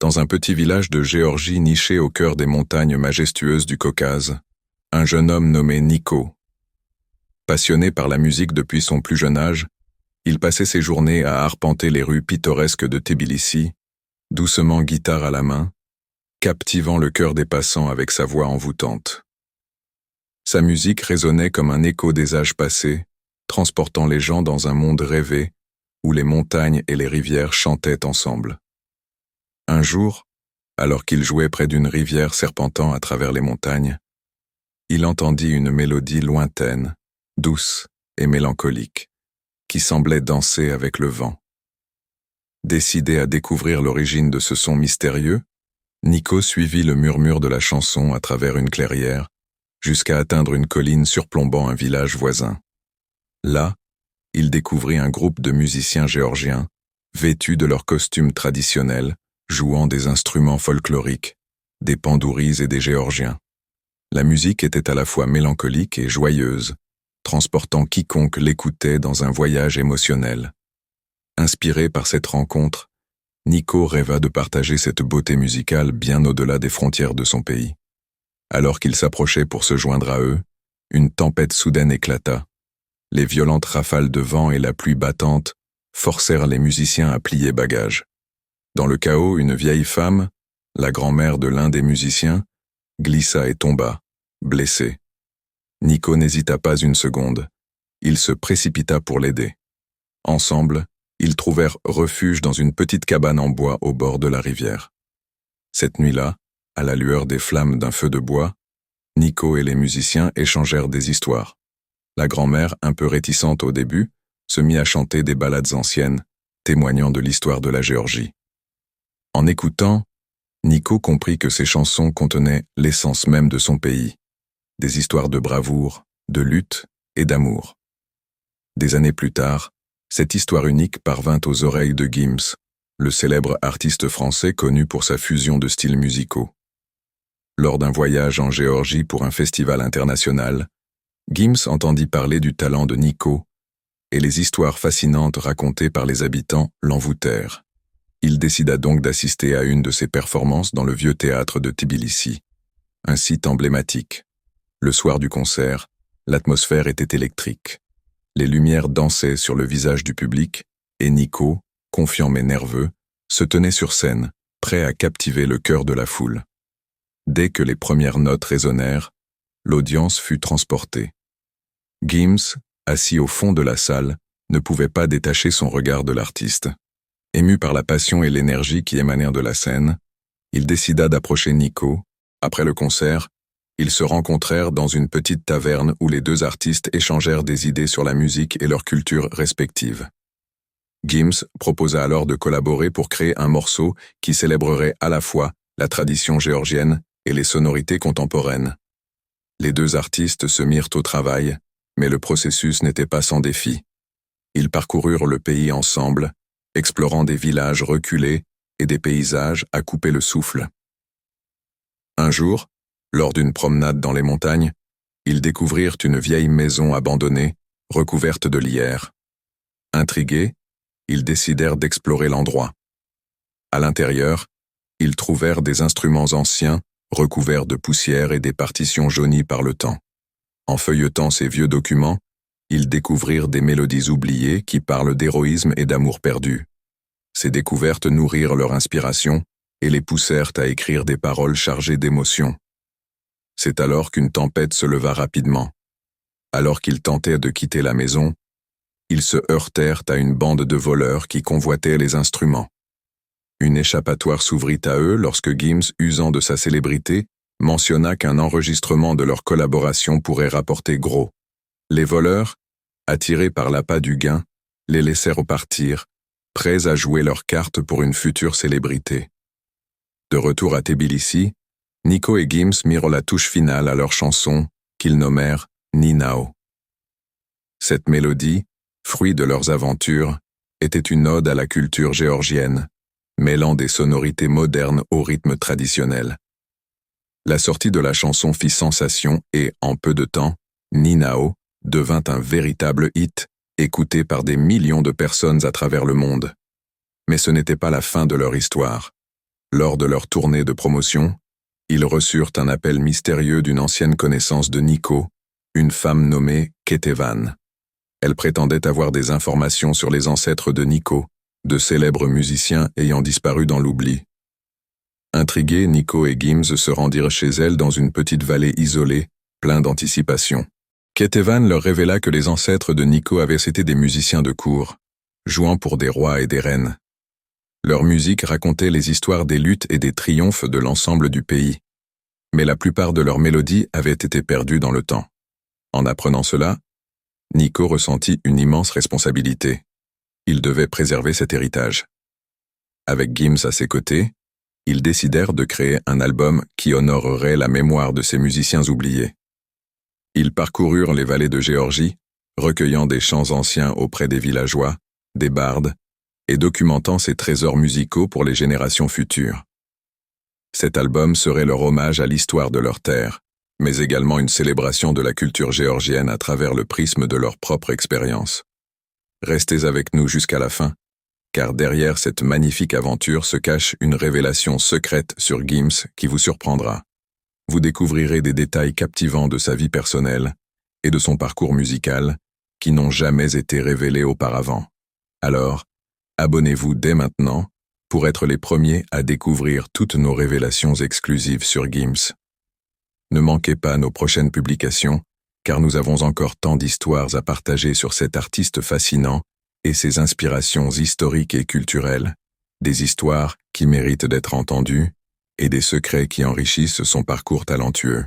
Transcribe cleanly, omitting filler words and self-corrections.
Dans un petit village de Géorgie niché au cœur des montagnes majestueuses du Caucase, un jeune homme nommé Nico. Passionné par la musique depuis son plus jeune âge, il passait ses journées à arpenter les rues pittoresques de Tbilissi, doucement guitare à la main, captivant le cœur des passants avec sa voix envoûtante. Sa musique résonnait comme un écho des âges passés, transportant les gens dans un monde rêvé où les montagnes et les rivières chantaient ensemble. Un jour, alors qu'il jouait près d'une rivière serpentant à travers les montagnes, il entendit une mélodie lointaine, douce et mélancolique, qui semblait danser avec le vent. Décidé à découvrir l'origine de ce son mystérieux, Nico suivit le murmure de la chanson à travers une clairière, jusqu'à atteindre une colline surplombant un village voisin. Là, il découvrit un groupe de musiciens géorgiens, vêtus de leurs costumes traditionnels, jouant des instruments folkloriques, des pandouris et des géorgiens. La musique était à la fois mélancolique et joyeuse, transportant quiconque l'écoutait dans un voyage émotionnel. Inspiré par cette rencontre, Nico rêva de partager cette beauté musicale bien au-delà des frontières de son pays. Alors qu'il s'approchait pour se joindre à eux, une tempête soudaine éclata. Les violentes rafales de vent et la pluie battante forcèrent les musiciens à plier bagages. Dans le chaos, une vieille femme, la grand-mère de l'un des musiciens, glissa et tomba, blessée. Nico n'hésita pas une seconde. Il se précipita pour l'aider. Ensemble, ils trouvèrent refuge dans une petite cabane en bois au bord de la rivière. Cette nuit-là, à la lueur des flammes d'un feu de bois, Nico et les musiciens échangèrent des histoires. La grand-mère, un peu réticente au début, se mit à chanter des ballades anciennes, témoignant de l'histoire de la Géorgie. En écoutant, Nico comprit que ces chansons contenaient l'essence même de son pays, des histoires de bravoure, de lutte et d'amour. Des années plus tard, cette histoire unique parvint aux oreilles de Gims, le célèbre artiste français connu pour sa fusion de styles musicaux. Lors d'un voyage en Géorgie pour un festival international, Gims entendit parler du talent de Nico, et les histoires fascinantes racontées par les habitants l'envoûtèrent. Il décida donc d'assister à une de ses performances dans le vieux théâtre de Tbilissi, un site emblématique. Le soir du concert, l'atmosphère était électrique. Les lumières dansaient sur le visage du public, et Nico, confiant mais nerveux, se tenait sur scène, prêt à captiver le cœur de la foule. Dès que les premières notes résonnèrent, l'audience fut transportée. Gims, assis au fond de la salle, ne pouvait pas détacher son regard de l'artiste. Ému par la passion et l'énergie qui émanèrent de la scène, il décida d'approcher Nico. Après le concert, ils se rencontrèrent dans une petite taverne où les deux artistes échangèrent des idées sur la musique et leur culture respective. Gims proposa alors de collaborer pour créer un morceau qui célébrerait à la fois la tradition géorgienne et les sonorités contemporaines. Les deux artistes se mirent au travail, mais le processus n'était pas sans défi. Ils parcoururent le pays ensemble, explorant des villages reculés et des paysages à couper le souffle. Un jour, lors d'une promenade dans les montagnes, ils découvrirent une vieille maison abandonnée, recouverte de lierre. Intrigués, ils décidèrent d'explorer l'endroit. À l'intérieur, ils trouvèrent des instruments anciens, recouverts de poussière et des partitions jaunies par le temps. En feuilletant ces vieux documents, ils découvrirent des mélodies oubliées qui parlent d'héroïsme et d'amour perdu. Ces découvertes nourrirent leur inspiration et les poussèrent à écrire des paroles chargées d'émotion. C'est alors qu'une tempête se leva rapidement. Alors qu'ils tentaient de quitter la maison, ils se heurtèrent à une bande de voleurs qui convoitaient les instruments. Une échappatoire s'ouvrit à eux lorsque Gims, usant de sa célébrité, mentionna qu'un enregistrement de leur collaboration pourrait rapporter gros. Les voleurs, attirés par l'appât du gain, les laissèrent repartir, prêts à jouer leurs cartes pour une future célébrité. De retour à Tbilissi, Nico et Gims mirent la touche finale à leur chanson, qu'ils nommèrent Ninao. Cette mélodie, fruit de leurs aventures, était une ode à la culture géorgienne, mêlant des sonorités modernes au rythme traditionnel. La sortie de la chanson fit sensation et, en peu de temps, Ninao devint un véritable hit, écouté par des millions de personnes à travers le monde. Mais ce n'était pas la fin de leur histoire. Lors de leur tournée de promotion, ils reçurent un appel mystérieux d'une ancienne connaissance de Nico, une femme nommée Ketevan. Elle prétendait avoir des informations sur les ancêtres de Nico, de célèbres musiciens ayant disparu dans l'oubli. Intrigués, Nico et Gims se rendirent chez elle dans une petite vallée isolée, plein d'anticipation. Ketevan leur révéla que les ancêtres de Nico avaient été des musiciens de cour, jouant pour des rois et des reines. Leur musique racontait les histoires des luttes et des triomphes de l'ensemble du pays. Mais la plupart de leurs mélodies avaient été perdues dans le temps. En apprenant cela, Nico ressentit une immense responsabilité. Il devait préserver cet héritage. Avec Gims à ses côtés, ils décidèrent de créer un album qui honorerait la mémoire de ces musiciens oubliés. Ils parcoururent les vallées de Géorgie, recueillant des chants anciens auprès des villageois, des bardes, et documentant ces trésors musicaux pour les générations futures. Cet album serait leur hommage à l'histoire de leur terre, mais également une célébration de la culture géorgienne à travers le prisme de leur propre expérience. Restez avec nous jusqu'à la fin, car derrière cette magnifique aventure se cache une révélation secrète sur Gims qui vous surprendra. Vous découvrirez des détails captivants de sa vie personnelle et de son parcours musical qui n'ont jamais été révélés auparavant. Alors, abonnez-vous dès maintenant pour être les premiers à découvrir toutes nos révélations exclusives sur Gims. Ne manquez pas nos prochaines publications, car nous avons encore tant d'histoires à partager sur cet artiste fascinant et ses inspirations historiques et culturelles, des histoires qui méritent d'être entendues et des secrets qui enrichissent son parcours talentueux.